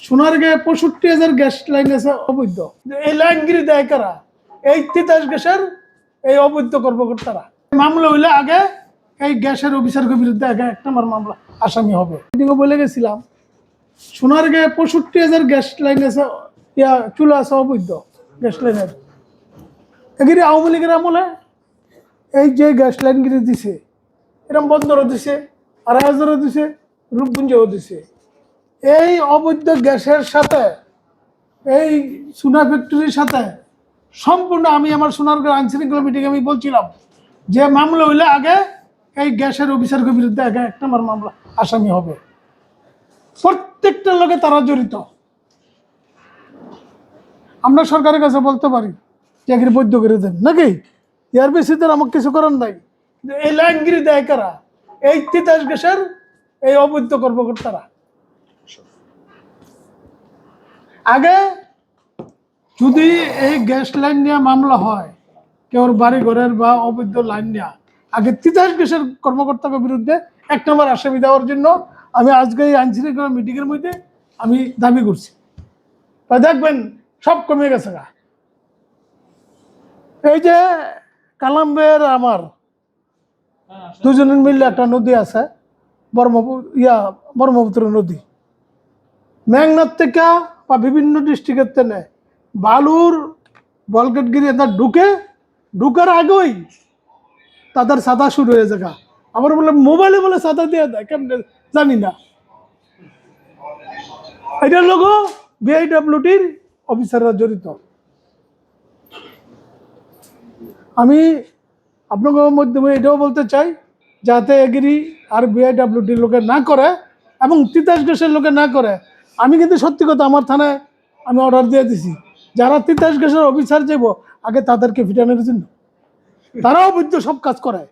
সোনারগাঁয়ে 65,000 gas line আছে অবৈধ। এই লাইনগিরি দেয় কারা? এই তিতাস গ্যাসের এই অবৈধ কর্মকর্তারা। মামলা হইলে আগে এই গ্যাসের অফিসারের বিরুদ্ধে আগে 1 নম্বর মামলা আসামি হবে। এদিকে বলে গেছিলাম সোনারগাঁয়ে 65,000 গ্যাস লাইন আছে, চুলা আছে অবৈধ গ্যাস লাইনের। এগিরি আওয়ামী লীগের আমলে এই যে গ্যাস লাইনগিরি দিছে, এরকম বন্দরও দিছে, আড়াইহাজারও দিছে, রূপগুঞ্জও দিছে। এই অবৈধ গ্যাসের সাথে এই সোনা ফ্যাক্টরির সাথে সম্পূর্ণ আমি আমার সোনারগাঁও আইনশৃঙ্খলা মিটিংয়ে আমি বলছিলাম যে মামলা হইলে আগে এই গ্যাসের অফিসারের বিরুদ্ধে আগে 1 নম্বর মামলা আসামি হবে। প্রত্যেকটা লোকে তারা জড়িত। আমরা সরকারের কাছে বলতে পারি যে এগুলি বৈধ করে দেন নাকি, এর বেশি তো আমাকে কিছু করার নাই। এই লাইনগিরি দেয় কারা? এই তিতাস গ্যাসের এই অবৈধ কর্মকর্তারা। আগে যদি এই গ্যাস লাইন নিয়ে মামলা হয়, কেউর বাড়ি ঘরের বা অবৈধ লাইন নিয়ে, আগে তিতাস গ্যাসের কর্মকর্তাকে বিরুদ্ধে 1 নম্বর আসামি দেওয়ার জন্য আমি আজকে এই আইনশৃঙ্খলা মিটিংয়ের মধ্যে আমি দাবি করছি। তা দেখবেন সব কমে গেছে। এই যে কালাম্বের আমার দুজনের মিললে একটা নদী আছে, ব্রহ্মপুত্র নদী। মেঘনাথ থেকে বা বিভিন্ন ডিস্ট্রিক্টের থেকে বালুর বলগেটগিরি এটা ঢুকার আগেই তাদের সাদা শুরু হয়ে যায়। আবার বলে মোবাইলে বলে সাদা দিয়ে দেয়, কেমন জানি না। এটার লোক বিআইডব্লিউটির অফিসাররা জড়িত। আমি আপনাদের মাধ্যমে এটাও বলতে চাই যাতে এগিরি আর বিআইডব্লিউটির লোকে না করে এবং তিতাস গ্যাসের লোকে না করে। আমি কিন্তু সত্যি কথা আমার থানায় আমি অর্ডার দিয়ে দিছি, যারা তিতাস গ্যাসের অফিসার যাব আগে তাদেরকে ফিটানোর জন্য। তারাও বৈধ সব কাজ করে।